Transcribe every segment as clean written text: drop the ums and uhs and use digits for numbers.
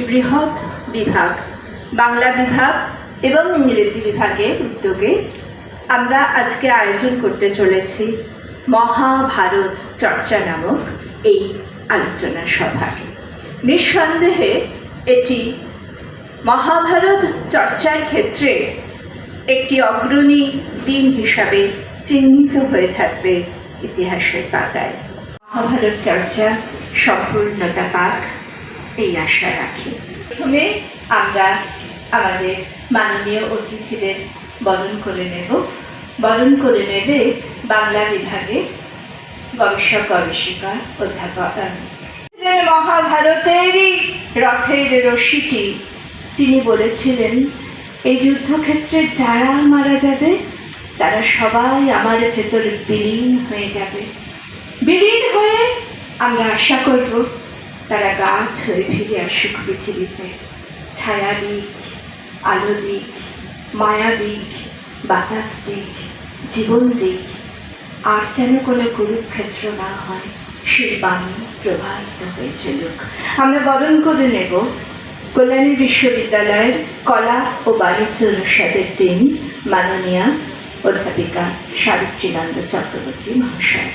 বৃহৎ বিভাগ বাংলা বিভাগ এবং ইংরেজি বিভাগের উদ্যোগে আমরা আজকে আয়োজন করতে চলেছি মহাভারত চর্চা নামক এই আলোচনা সভা। নিঃসন্দেহে এটি মহাভারত চর্চার ক্ষেত্রে একটি অগ্রণী দিন হিসাবে চিহ্নিত হয়ে থাকবে ইতিহাসের পাতায়। মহাভারত চর্চা সম্পূর্ণতা পাক এই আশা রাখি। প্রথমে আমরা আমাদের মাননীয় অতিথিদের বরণ করে নেবে বাংলা বিভাগে গবেষক গবেষিকা অধ্যাপক। মহাভারতেরই রথের রশিটি তিনি বলেছিলেন, এই যুদ্ধক্ষেত্রে যারা মারা যাবে তারা সবাই আমার ভেতরে বিলীন হয়ে যাবে। বিলীন হয়ে আমরা আশা করব তারা গাছ হয়ে ফিরে আসুক পৃথিবীতে। ছায়া দিক, আলো দিক, মায়া দিক, বাতাস দিক, জীবন দিক, আর যেন কোনো কুরুক্ষেত্র না হয়, সেই বাণী প্রবাহিত হয়ে চলুক। আমরা বরণ করে নেব কল্যাণী বিশ্ববিদ্যালয়ের কলা ও বাণিজ্য অনুষদের ডিন মাননীয়া অধ্যাপিকা সাবিত্রীনন্দ চক্রবর্তী মহাশয়।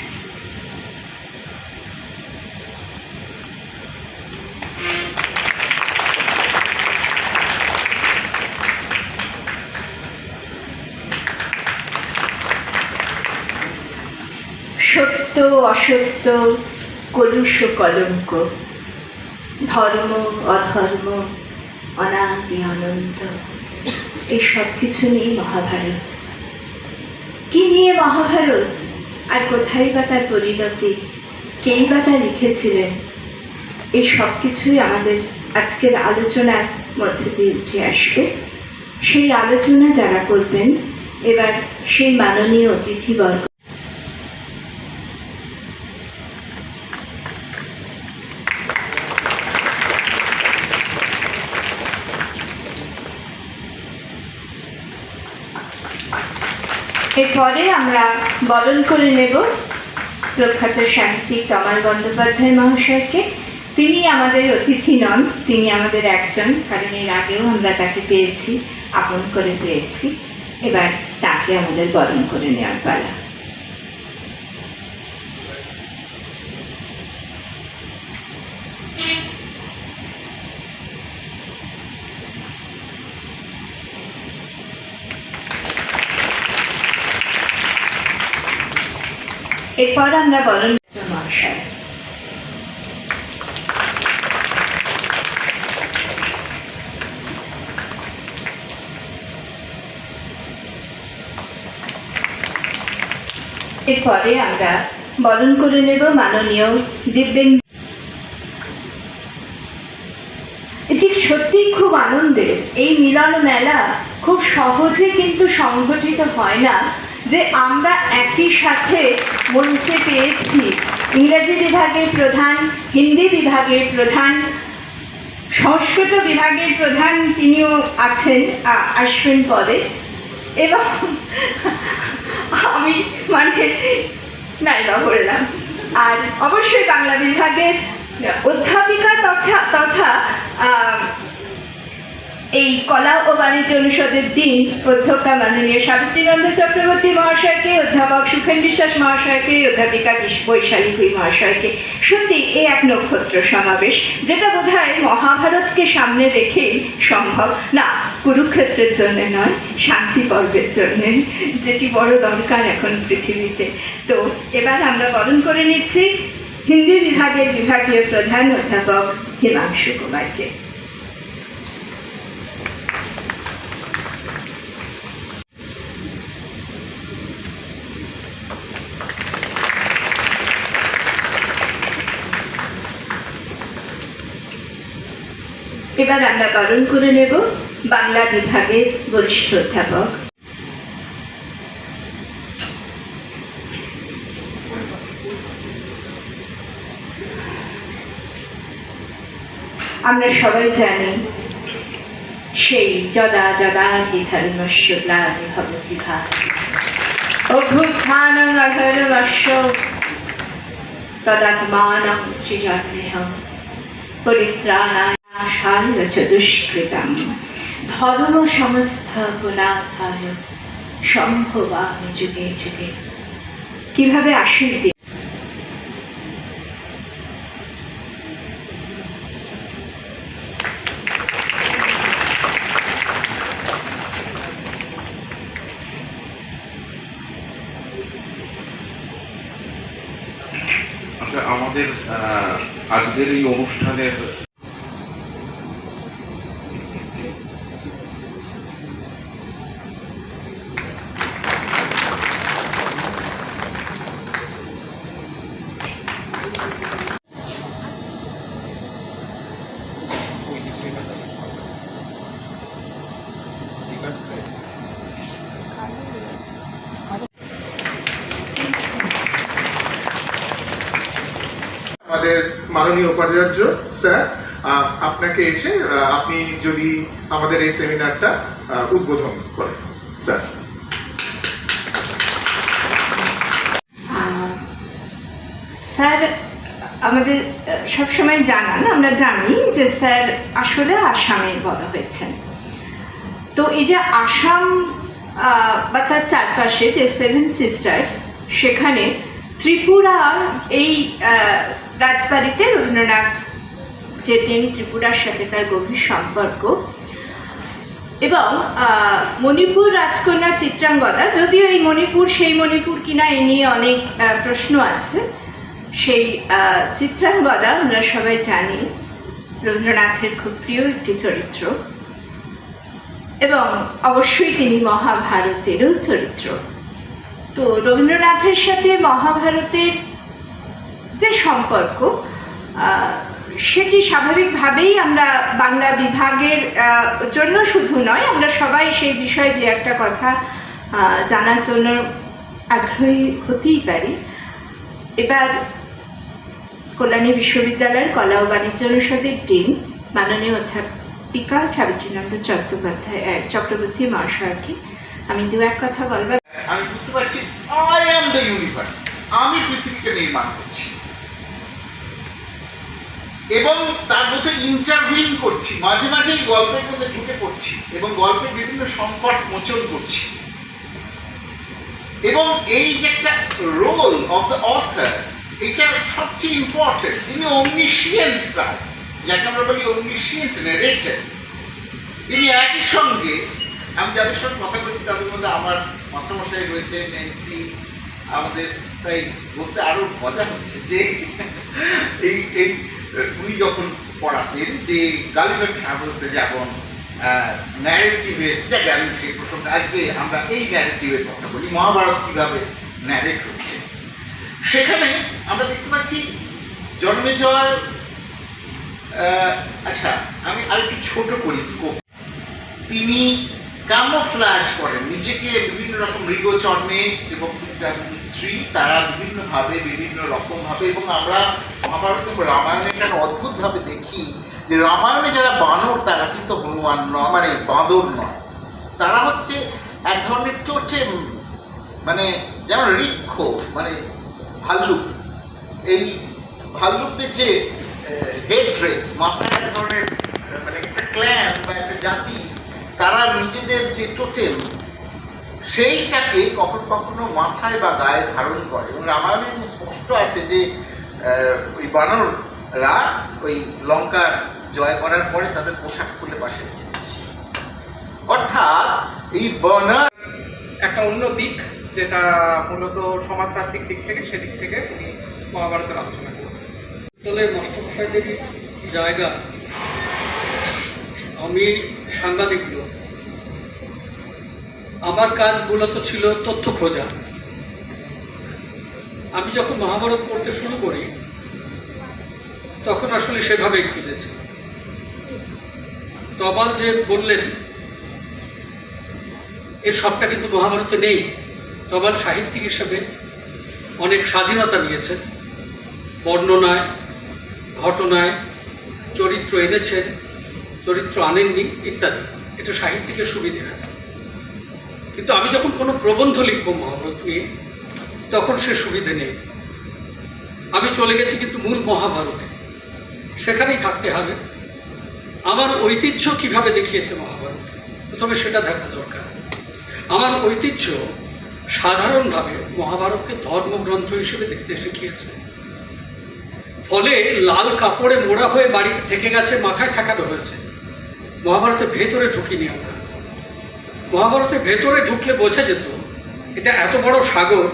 সত্য অসত্য, কলুষ কলঙ্ক, ধর্ম অধর্ম, অনাদি অনন্ত, এই সব কিছু নিয়ে মহাভারত। কি নিয়ে মহাভারত, আর কোথায় বা তার পরিণতি, কেই বা তা লিখেছিলেন, এই সব কিছুই আমাদের আজকের আলোচনার মধ্যে দিয়ে উঠে আসবে। সেই আলোচনা যারা করবেন এবার সেই মাননীয় অতিথিবর্গ। এরপরে আমরা বরণ করে নেব প্রখ্যাত সাহিত্যিক তমাল বন্দ্যোপাধ্যায় মহাশয়কে। তিনি আমাদের অতিথি নন, তিনি আমাদের একজন, কারণ এর আগেও আমরা তাকে পেয়েছি, আপন করে পেয়েছি। এবার তাকে আমাদের বরণ করে নেওয়ার পালা। এরপর আমরা বরণ মহাশয়। এরপরে আমরা বরণ করে নেব মাননীয় দিব্যেন্দু। এটি সত্যি খুব আনন্দের। এই মিলন মেলা খুব সহজে কিন্তু সংগঠিত হয় না, যে আমরা একই সাথে মঞ্চে পেয়েছি ইংরেজি বিভাগের প্রধান, হিন্দি বিভাগের প্রধান, সংস্কৃত বিভাগের প্রধান তিনিও আসবেন পরে, এবং আমি নাইবা বললাম, আর অবশ্যই বাংলা বিভাগের অধ্যাপিকা তথা এই কলা ও বাণিজ্য অনুষদের ডিন অধ্যক্ষা মাননীয় সাবিত্রীনন্দ চক্রবর্তী মহাশয়কে, অধ্যাপক সুখেন বিশ্বাস মহাশয়কে, অধ্যাপিকা বৈশালী ভুঁই মহাশয়কে। সত্যি এ এক নক্ষত্র সমাবেশ, যেটা বোধহয় মহাভারতকে সামনে রেখেই সম্ভব। না, কুরুক্ষেত্রের জন্য নয়, শান্তি পর্বের জন্যে, যেটি বড় দরকার এখন পৃথিবীতে। তো এবার আমরা বরণ করে নিচ্ছি হিন্দি বিভাগের বিভাগীয় প্রধান অধ্যাপক হিমাংশু কুমারকে। এবার আমরা বরণ করে নেব বাংলা বিভাগের বরিষ্ঠ অধ্যাপক। আমরা সবাই জানি সেই যদা যদা ধর্মস্য গ্লানির্ভবতি ভারতে অভ্যুত্থানং অধর্মস্য তদাত্মানং সৃজন্যেহং পরিত্রাণায় আশায় চতুষ্কৃতম ধর্ম সংস্থাপনাথায় সম্ভবামি যুগে যুগে। কিভাবে আশীর্বাদ আমাদের আজকের এই অনুষ্ঠানের আমাদের মাননীয় উপাচার্য স্যার আপনাকে এসে আপনি যদি আমাদের এই সেমিনারটা উদ্বোধন করেন স্যার। স্যার আমাদের সবসময় জানান, আমরা জানি যে স্যার আসলে আসামে বড় হয়েছেন। তো এই যে আসাম বা তার চারপাশে যে 7 সিস্টার্স, সেখানে ত্রিপুরার এই রাজবাড়িতে রবীন্দ্রনাথ যেতেন, ত্রিপুরার সাথে তার গভীর সম্পর্ক। এবং মণিপুর রাজকন্যা চিত্রাঙ্গদা, যদিও এই মণিপুর সেই মণিপুর কিনা এ নিয়ে অনেক প্রশ্ন আছে। সেই চিত্রাঙ্গদা আমরা সবাই জানি রবীন্দ্রনাথের খুব প্রিয় একটি চরিত্র, এবং অবশ্যই তিনি মহাভারতেরও চরিত্র। তো রবীন্দ্রনাথের সাথে মহাভারতের যে সম্পর্ক, সেটি স্বাভাবিকভাবেই আমরা বাংলা বিভাগের জন্য শুধু নয়, আমরা সবাই সেই বিষয়ে যে একটা কথা জানার জন্য আগ্রহী হতেই পারি। এবার কল্যাণী বিশ্ববিদ্যালয়ের কলা ও বাণিজ্য অনুষদের ডিন মাননীয় অধ্যাপিকা সাবিত্রীনন্দ চক্রবর্তী মহাশয়কে আমি দু এক কথা বলবো। আমি বুঝতে পারছি আই অ্যাম দ্য ইউনিভার্স, আমি পৃথিবীকে নির্মাণ করছি এবং তার মধ্যে ইন্টারভিন করছি, মাঝে মাঝে গল্পের মধ্যে ঢুকে পড়ছি এবং গল্পের বিভিন্ন সংকট মোচন করছি। এবং এই যে একটা রোল অফ দ্য অথর, এটা সবচেয়ে ইম্পর্টেন্ট। তিনি অমনিশিয়েন্ট, প্রায় যাকে আমরা বলি অমনিশিয়েন্ট ন্যারেটর। তিনি একই সঙ্গে, আমি যাদের সঙ্গে কথা বলছি তাদের মধ্যে আমার মাস্টারমশাই রয়েছে, ন্যান্সি, আমাদের, তাই বলতে আরো মজা হচ্ছে যে এই উনি যখন পড়াতেন যে গালিভার ট্রাভেলসে যেমন ন্যারেটিভের জায়গা, আমি সেই প্রসঙ্গে আজকে আমরা এই ন্যারেটিভের কথা বলি, মহাভারত কীভাবে ন্যারেট হচ্ছে, সেখানে আমরা দেখতে পাচ্ছি জন্মেজয়। আচ্ছা, আমি আরেকটু ছোট করি স্কোপ। তিনি ক্যামোফ্ল্যাজ করেন নিজেকে বিভিন্ন রকম মৃগচর্ণে, এবং তার স্ত্রী, তারা বিভিন্নভাবে বিভিন্ন রকমভাবে। এবং আমরা মহাভারত এবং রামায়ণে একটা অদ্ভুতভাবে দেখি যে রামায়ণে যারা বানর, তারা কিন্তু হনুমান নয়, মানে বাঁদর নয়, তারা হচ্ছে এক ধরনের টোটেম, মানে যেমন ঋক্ষ মানে ভাল্লুক। এই ভাল্লুকদের যে হেড ড্রেস, মাথায় এক ধরনের মানে একটা ক্ল্যান বা একটা জাতি, তারা নিজেদের যে টোটেম সেইটাকে কখনো কখনো মাথায় বা গায়ে ধারণ করে। এবং রামায়ণে স্পষ্ট আছে যে ওই বানররা ওই লঙ্কা জয় করার পরে তাদের পোশাক খুলে পাশে রেখে দিচ্ছে। অর্থাৎ এই বানর একটা অন্য দিক, যেটা মূলত সমাজতান্ত্রিক দিক থেকে, সেদিক থেকে উনি মহাভারতের আলোচনা করেন। দলের মাস্টারমশাইদের জায়গা, আমি সাংবাদিক লোক, আমার কাজ মূলত ছিল তথ্য খোঁজা। আমি যখন মহাভারত পড়তে শুরু করি তখন আসলে সেভাবেই খুঁজেছি। তবাল যে বললেন, এর সবটা কিন্তু মহাভারতে নেই। তবাল সাহিত্যিক হিসেবে অনেক স্বাধীনতা নিয়েছেন, বর্ণনায়, ঘটনায়, চরিত্র এনেছেন, চরিত্র আনেননি ইত্যাদি। এটা সাহিত্যিকের সুবিধে আছে। কিন্তু আমি যখন কোনো প্রবন্ধ লিখব মহাভারত নিয়ে, তখন সে সুবিধে নেই। আমি চলে গেছি কিন্তু মূল মহাভারতে, সেখানেই থাকতে হবে। আমার ঐতিহ্য কিভাবে দেখিয়েছে মহাভারত, প্রথমে সেটা দেখা দরকার। আমার ঐতিহ্য সাধারণভাবে মহাভারতকে ধর্মগ্রন্থ হিসেবে দেখতে শিখিয়েছে। ফলে লাল কাপড়ে মোড়া হয়ে বাড়িতে থেকে গেছে, মাথায় ঠেকানো হয়েছে। মহাভারতের ভেতরে ঢুকিনি আমরা। মহাভারতের ভেতরে ঢুকলে বোঝা যেত এটা এত বড় সাগর,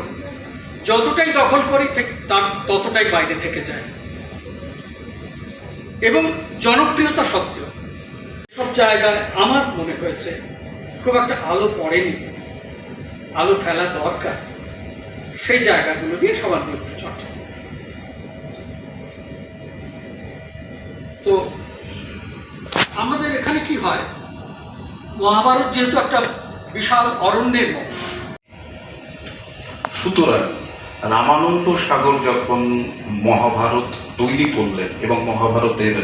যতটাই দখল করি তার ততটাই বাইরে থেকে যায়। এবং জনপ্রিয়তা সত্ত্বেও সব জায়গায় আমার মনে হয়েছে খুব একটা আলো পড়েনি, আলো ফেলা দরকার। সেই জায়গাগুলো দিয়ে সবার মধ্যে চর্চা। তো আমাদের এখানে কি হয়, মহাভারত যেহেতু একটা বিশাল অরণ্যের মতো, সুতরাং রামানন্দ সাগর যখন মহাভারত তৈরি করলেন এবং মহাভারতের